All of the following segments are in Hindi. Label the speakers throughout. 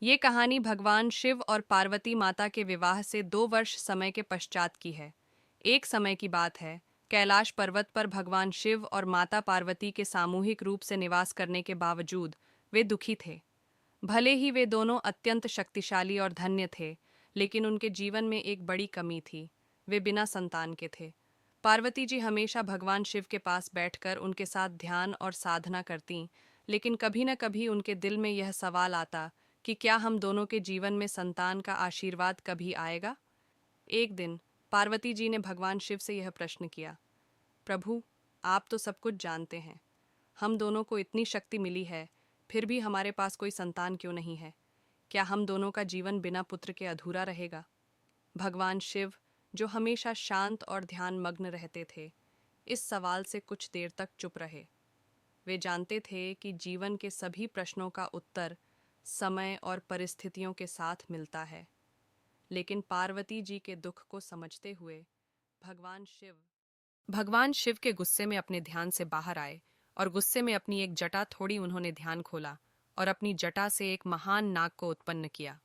Speaker 1: ये कहानी भगवान शिव और पार्वती माता के विवाह से 2 वर्ष समय के पश्चात की है। एक समय की बात है, कैलाश पर्वत पर भगवान शिव और माता पार्वती के सामूहिक रूप से निवास करने के बावजूद वे दुखी थे। भले ही वे दोनों अत्यंत शक्तिशाली और धन्य थे, लेकिन उनके जीवन में एक बड़ी कमी थी। वे बिना संतान के थे। पार्वती जी हमेशा भगवान शिव के पास बैठकर उनके साथ ध्यान और साधना करतीं, लेकिन कभी न कभी उनके दिल में यह सवाल आता कि क्या हम दोनों के जीवन में संतान का आशीर्वाद कभी आएगा। एक दिन पार्वती जी ने भगवान शिव से यह प्रश्न किया, प्रभु, आप तो सब कुछ जानते हैं, हम दोनों को इतनी शक्ति मिली है, फिर भी हमारे पास कोई संतान क्यों नहीं है। क्या हम दोनों का जीवन बिना पुत्र के अधूरा रहेगा। भगवान शिव, जो हमेशा शांत और ध्यान मग्न रहते थे, इस सवाल से कुछ देर तक चुप रहे। वे जानते थे कि जीवन के सभी प्रश्नों का उत्तर समय और परिस्थितियों के साथ मिलता है। लेकिन पार्वती जी के दुख को समझते हुए भगवान शिव के गुस्से में अपने ध्यान से बाहर आए, और गुस्से में अपनी एक जटा थोड़ी उन्होंने ध्यान खोला और अपनी जटा से एक महान नाग को उत्पन्न किया।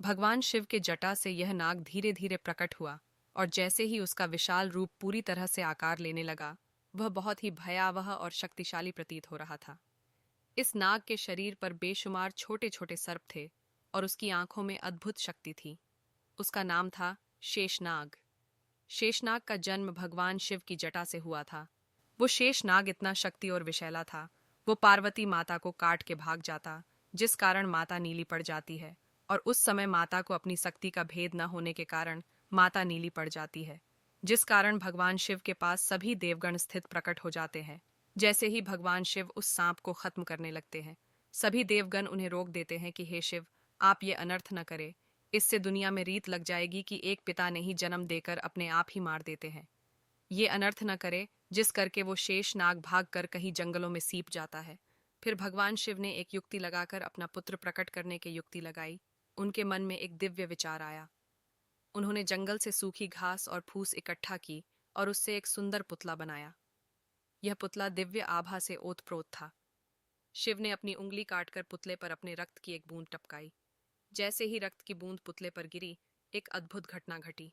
Speaker 1: भगवान शिव के जटा से यह नाग धीरे धीरे प्रकट हुआ, और जैसे ही उसका विशाल रूप पूरी तरह से आकार लेने लगा, वह बहुत ही भयावह और शक्तिशाली प्रतीत हो रहा था। इस नाग के शरीर पर बेशुमार छोटे छोटे सर्प थे, और उसकी आंखों में अद्भुत शक्ति थी। उसका नाम था शेषनाग। शेषनाग का जन्म भगवान शिव की जटा से हुआ था। वो शेषनाग इतना शक्ति और विशैला था, वो पार्वती माता को काट के भाग जाता, जिस कारण माता नीली पड़ जाती है। और उस समय माता को अपनी शक्ति का भेद न होने के कारण माता नीली पड़ जाती है, जिस कारण भगवान शिव के पास सभी देवगण स्थित प्रकट हो जाते हैं। जैसे ही भगवान शिव उस सांप को खत्म करने लगते हैं, सभी देवगण उन्हें रोक देते हैं कि हे शिव, आप ये अनर्थ न करें, इससे दुनिया में रीत लग जाएगी कि एक पिता ने ही जन्म देकर अपने आप ही मार देते हैं। ये अनर्थ न करे, जिस करके वो शेष नाग भाग कर कहीं जंगलों में सीप जाता है। फिर भगवान शिव ने एक युक्ति लगाकर अपना पुत्र प्रकट करने की युक्ति लगाई। उनके मन में एक दिव्य विचार आया। उन्होंने जंगल से सूखी घास और फूस इकट्ठा की और उससे एक सुंदर पुतला बनाया। यह पुतला दिव्य आभा से ओतप्रोत था। शिव ने अपनी उंगली काटकर पुतले पर अपने रक्त की एक बूंद टपकाई। जैसे ही रक्त की बूंद पुतले पर गिरी, एक अद्भुत घटना घटी।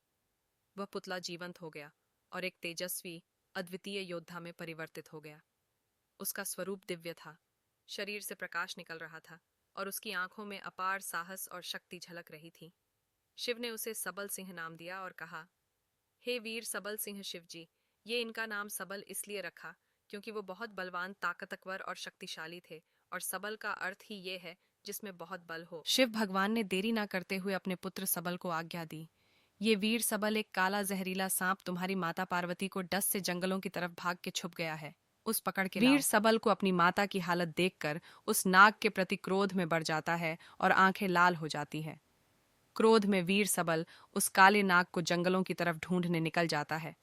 Speaker 1: वह पुतला जीवंत हो गया और एक तेजस्वी, अद्वितीय योद्धा में परिवर्तित हो गया। उसका स्वरूप दिव्य था, शरीर से प्रकाश निकल रहा था, और उसकी आंखों में अपार साहस और शक्ति झलक रही थी। शिव ने उसे सबल सिंह नाम दिया और कहा, हे वीर सबल सिंह शिव जी। ये इनका नाम सबल इसलिए रखा क्योंकि वो बहुत बलवान, ताकतवर और शक्तिशाली थे, और सबल का अर्थ ही ये है जिसमें बहुत बल हो। शिव भगवान ने देरी ना करते हुए अपने पुत्र सबल को आज्ञा दी, ये वीर सबल एक काला जहरीला सांप तुम्हारी माता पार्वती को डस से जंगलों की तरफ भाग के छुप गया है, उस पकड़ के लाओ। वीर सबल को अपनी माता की हालत देखकर उस नाग के प्रति क्रोध में बढ़ जाता है और आंखें लाल हो जाती है। क्रोध में वीर सबल उस काले नाग को जंगलों की तरफ ढूंढने निकल जाता है।